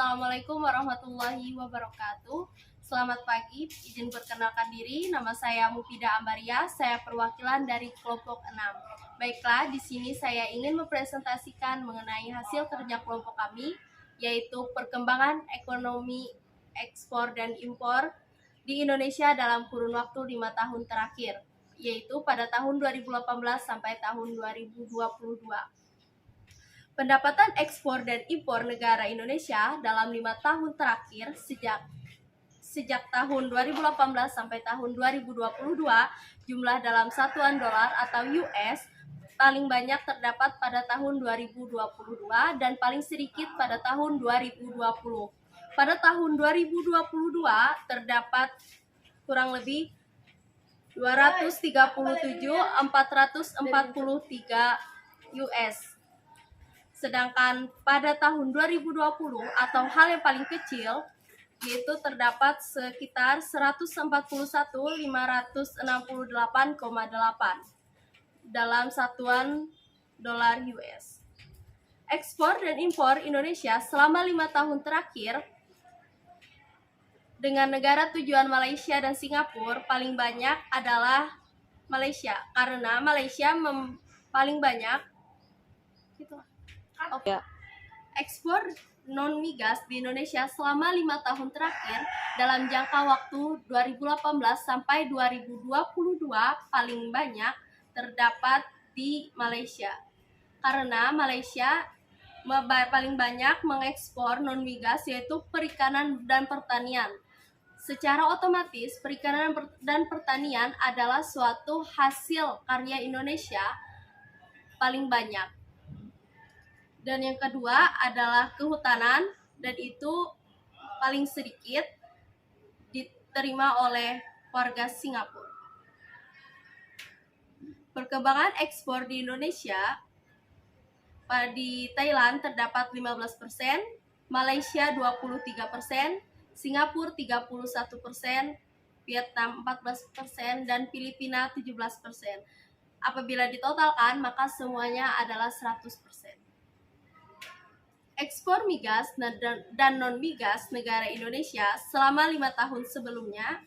Assalamualaikum warahmatullahi wabarakatuh. Selamat pagi, izin perkenalkan diri. Nama saya Mufidah Ambaria, saya perwakilan dari kelompok 6. Baiklah, di sini saya ingin mempresentasikan mengenai hasil kerja kelompok kami, yaitu perkembangan ekonomi ekspor dan impor di Indonesia dalam kurun waktu 5 tahun terakhir, yaitu pada tahun 2018 sampai tahun 2022. Pendapatan ekspor dan impor negara Indonesia dalam 5 tahun terakhir sejak tahun 2018 sampai tahun 2022, jumlah dalam satuan dolar atau US paling banyak terdapat pada tahun 2022 dan paling sedikit pada tahun 2020. Pada tahun 2022 terdapat kurang lebih 237.443 US. Sedangkan pada tahun 2020 atau hal yang paling kecil yaitu terdapat sekitar 141.568,8 dalam satuan dolar US. Ekspor dan impor Indonesia selama 5 tahun terakhir dengan negara tujuan Malaysia dan Singapura paling banyak adalah Malaysia, karena Malaysia paling banyak ekspor non-migas di Indonesia selama 5 tahun terakhir dalam jangka waktu 2018 sampai 2022 paling banyak terdapat di Malaysia. Karena Malaysia paling banyak mengekspor non-migas yaitu perikanan dan pertanian. Secara otomatis perikanan dan pertanian adalah suatu hasil karya Indonesia paling banyak. Dan yang kedua adalah kehutanan, dan itu paling sedikit diterima oleh warga Singapura. Perkembangan ekspor di Indonesia, di Thailand terdapat 15%, Malaysia 23%, Singapura 31%, Vietnam 14%, dan Filipina 17%. Apabila ditotalkan, maka semuanya adalah 100%. Ekspor migas dan non-migas negara Indonesia selama 5 tahun sebelumnya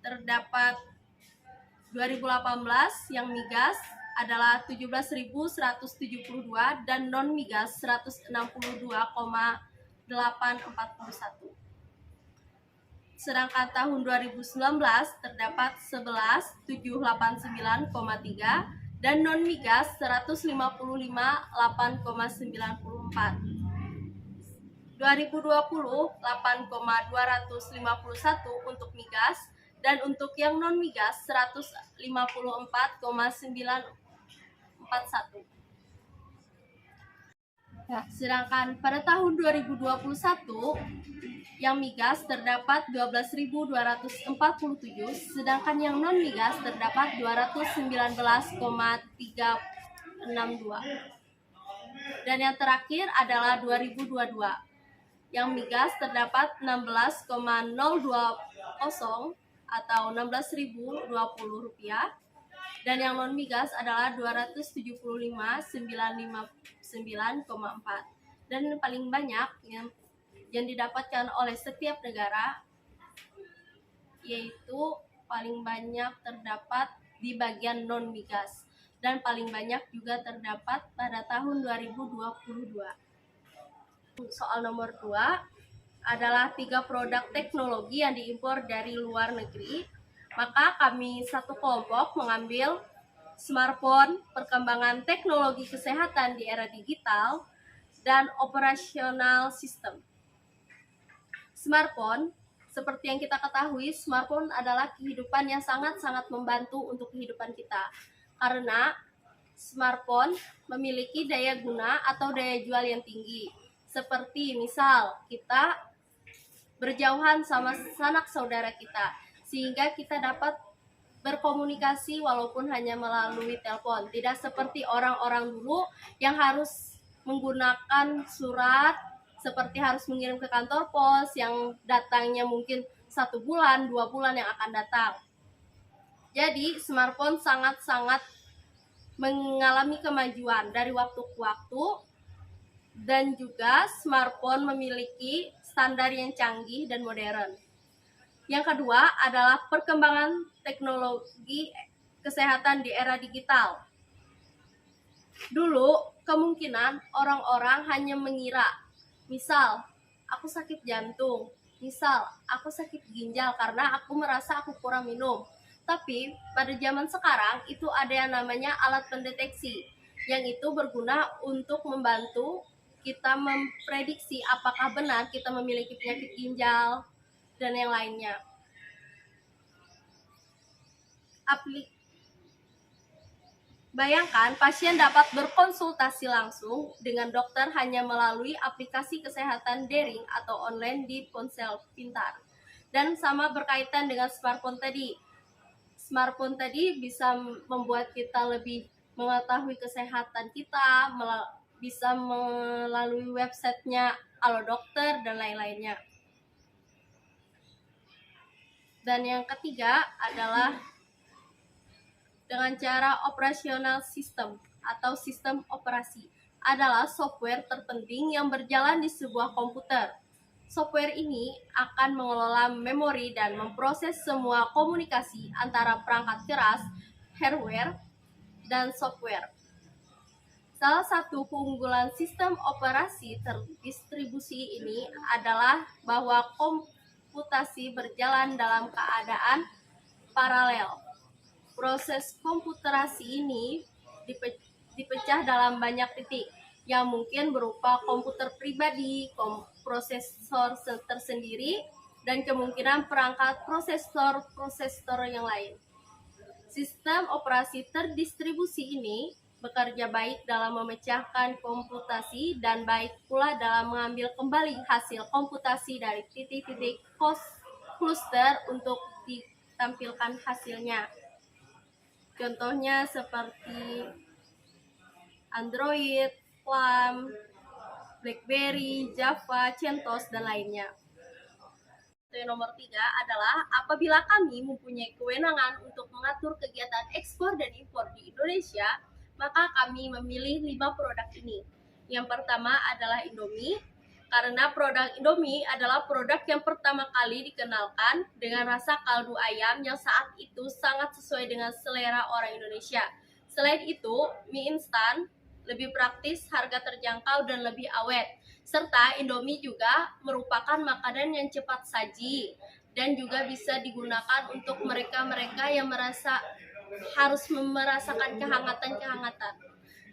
terdapat 2018 yang migas adalah 17.172 dan non-migas 162,841. Sedangkan tahun 2019 terdapat 11.789,3 dan non-migas 155,894. 2020 8,251 untuk migas dan untuk yang non-migas 154,941. Sedangkan pada tahun 2021 yang migas terdapat 12.247, sedangkan yang non-migas terdapat 219,362. Dan yang terakhir adalah 2022. Yang migas terdapat 16,020 atau 16.020 rupiah, dan yang non-migas adalah 275.959,4. Dan paling banyak yang didapatkan oleh setiap negara yaitu paling banyak terdapat di bagian non-migas dan paling banyak juga terdapat pada tahun 2022. Soal nomor 2 adalah 3 produk teknologi yang diimpor dari luar negeri. Maka kami satu kelompok mengambil smartphone, perkembangan teknologi kesehatan di era digital, dan operasional sistem. Smartphone, seperti yang kita ketahui, smartphone adalah kehidupan yang sangat-sangat membantu untuk kehidupan kita. Karena smartphone memiliki daya guna atau daya jual yang tinggi. Seperti misal kita berjauhan sama sanak saudara kita, sehingga kita dapat berkomunikasi walaupun hanya melalui telepon. Tidak seperti orang-orang dulu yang harus menggunakan surat, seperti harus mengirim ke kantor pos yang datangnya mungkin 1 bulan, 2 bulan yang akan datang. Jadi smartphone sangat-sangat mengalami kemajuan dari waktu ke waktu. Dan juga smartphone memiliki standar yang canggih dan modern. Yang kedua adalah perkembangan teknologi kesehatan di era digital. Dulu, kemungkinan orang-orang hanya mengira, misal, aku sakit jantung, misal, aku sakit ginjal karena aku merasa aku kurang minum. Tapi, pada zaman sekarang, itu ada yang namanya alat pendeteksi, yang itu berguna untuk membantu kita memprediksi apakah benar kita memiliki penyakit ginjal, dan yang lainnya. Bayangkan, pasien dapat berkonsultasi langsung dengan dokter hanya melalui aplikasi kesehatan daring atau online di ponsel pintar. Dan sama berkaitan dengan smartphone tadi. Smartphone tadi bisa membuat kita lebih mengetahui kesehatan kita, bisa melalui websitenya Halo Dokter, dan lain-lainnya. Dan yang ketiga adalah dengan cara operasional sistem atau sistem operasi adalah software terpenting yang berjalan di sebuah komputer. Software ini akan mengelola memori dan memproses semua komunikasi antara perangkat keras, hardware, dan software. Salah satu keunggulan sistem operasi terdistribusi ini adalah bahwa komputasi berjalan dalam keadaan paralel. Proses komputerasi ini dipecah dalam banyak titik yang mungkin berupa komputer pribadi, prosesor tersendiri, dan kemungkinan perangkat prosesor yang lain. Sistem operasi terdistribusi ini bekerja baik dalam memecahkan komputasi dan baik pula dalam mengambil kembali hasil komputasi dari titik-titik cluster untuk ditampilkan hasilnya. Contohnya seperti Android, Plum, BlackBerry, Java, CentOS, dan lainnya. Yang nomor 3 adalah apabila kami mempunyai kewenangan untuk mengatur kegiatan ekspor dan impor di Indonesia, maka kami memilih 5 produk ini. Yang pertama adalah Indomie, karena produk Indomie adalah produk yang pertama kali dikenalkan dengan rasa kaldu ayam yang saat itu sangat sesuai dengan selera orang Indonesia. Selain itu, mie instan lebih praktis, harga terjangkau, dan lebih awet. Serta Indomie juga merupakan makanan yang cepat saji dan juga bisa digunakan untuk mereka-mereka yang harus merasakan kehangatan-kehangatan.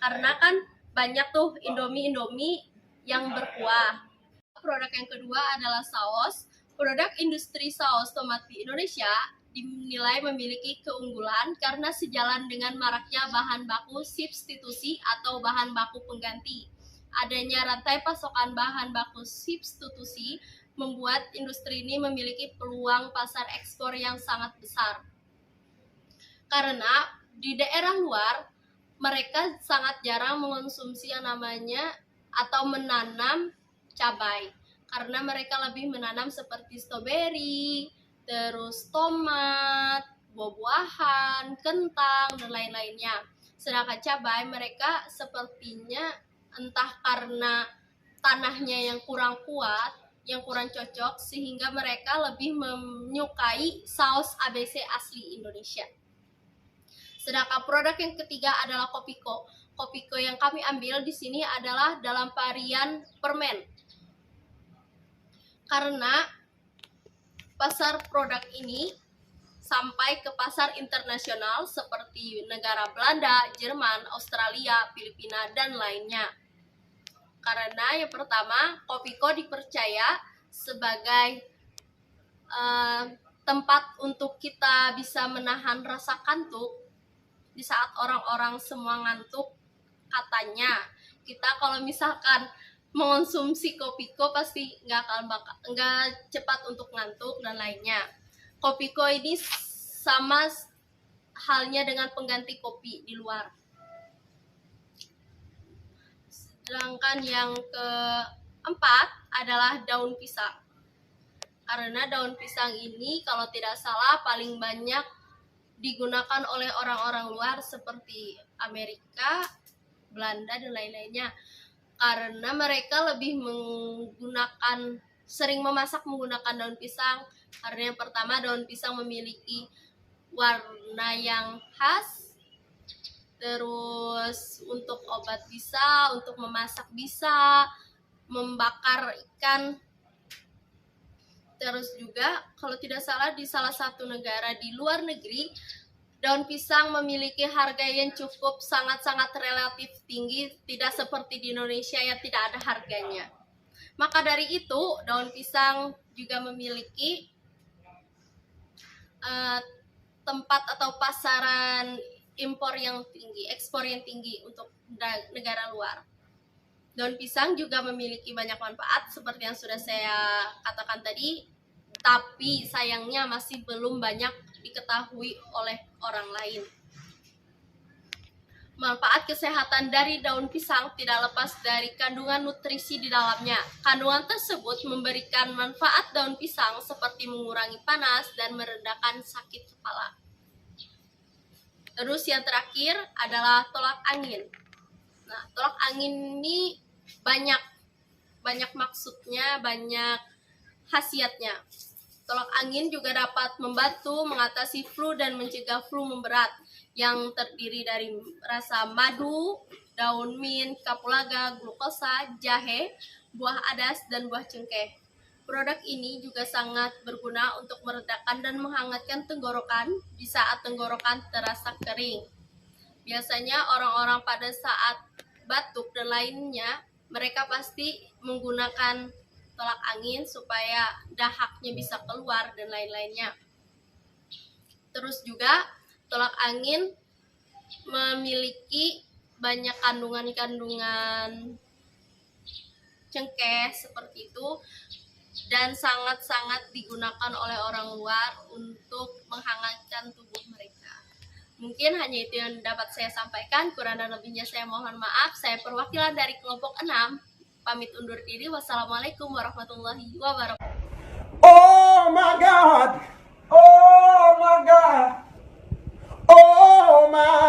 Karena kan banyak tuh Indomie yang berkuah. Produk yang kedua adalah saus. Produk industri saus tomat di Indonesia dinilai memiliki keunggulan karena sejalan dengan maraknya bahan baku substitusi atau bahan baku pengganti. Adanya rantai pasokan bahan baku substitusi membuat industri ini memiliki peluang pasar ekspor yang sangat besar. Karena di daerah luar mereka sangat jarang mengonsumsi yang namanya atau menanam cabai, karena mereka lebih menanam seperti stroberi, terus tomat, buah-buahan, kentang, dan lain-lainnya. Sedangkan cabai mereka sepertinya entah karena tanahnya yang kurang kuat, yang kurang cocok, sehingga mereka lebih menyukai saus ABC asli Indonesia. Sedangkan produk yang ketiga adalah Kopiko. Kopiko yang kami ambil di sini adalah dalam varian permen. Karena pasar produk ini sampai ke pasar internasional seperti negara Belanda, Jerman, Australia, Filipina, dan lainnya. Karena yang pertama, Kopiko dipercaya sebagai tempat untuk kita bisa menahan rasa kantuk di saat orang-orang semua ngantuk. Katanya kita kalau misalkan mengonsumsi Kopiko pasti nggak cepat untuk ngantuk dan lainnya. Kopiko ini sama halnya dengan pengganti kopi di luar. Sedangkan yang keempat adalah daun pisang. Karena daun pisang ini kalau tidak salah paling banyak digunakan oleh orang-orang luar seperti Amerika, Belanda, dan lain-lainnya. karena mereka lebih sering memasak menggunakan daun pisang. Karena yang pertama, daun pisang memiliki warna yang khas, terus untuk obat bisa, untuk memasak bisa, membakar ikan. Terus juga kalau tidak salah di salah satu negara di luar negeri, daun pisang memiliki harga yang cukup sangat-sangat relatif tinggi, tidak seperti di Indonesia yang tidak ada harganya. Maka dari itu, daun pisang juga memiliki tempat atau pasaran impor yang tinggi, ekspor yang tinggi untuk negara luar. Daun pisang juga memiliki banyak manfaat seperti yang sudah saya katakan tadi, tapi sayangnya masih belum banyak diketahui oleh orang lain. Manfaat kesehatan dari daun pisang tidak lepas dari kandungan nutrisi di dalamnya. Kandungan tersebut memberikan manfaat daun pisang seperti mengurangi panas dan meredakan sakit kepala. Terus yang terakhir adalah tolak angin. Nah, tolak angin ini banyak maksudnya, banyak khasiatnya. Tolak angin juga dapat membantu mengatasi flu dan mencegah flu memberat yang terdiri dari rasa madu, daun mint, kapulaga, glukosa, jahe, buah adas, dan buah cengkeh. Produk ini juga sangat berguna untuk meredakan dan menghangatkan tenggorokan di saat tenggorokan terasa kering. Biasanya orang-orang pada saat batuk dan lainnya, mereka pasti menggunakan tolak angin supaya dahaknya bisa keluar dan lain-lainnya. Terus juga tolak angin memiliki banyak kandungan cengkeh seperti itu dan sangat-sangat digunakan oleh orang luar untuk menghangatkan tubuh mereka. Mungkin hanya itu yang dapat saya sampaikan, kurang dan lebihnya saya mohon maaf. Saya perwakilan dari kelompok 6, pamit undur diri. Wassalamualaikum warahmatullahi wabarakatuh. Oh my God! Oh my God! Oh my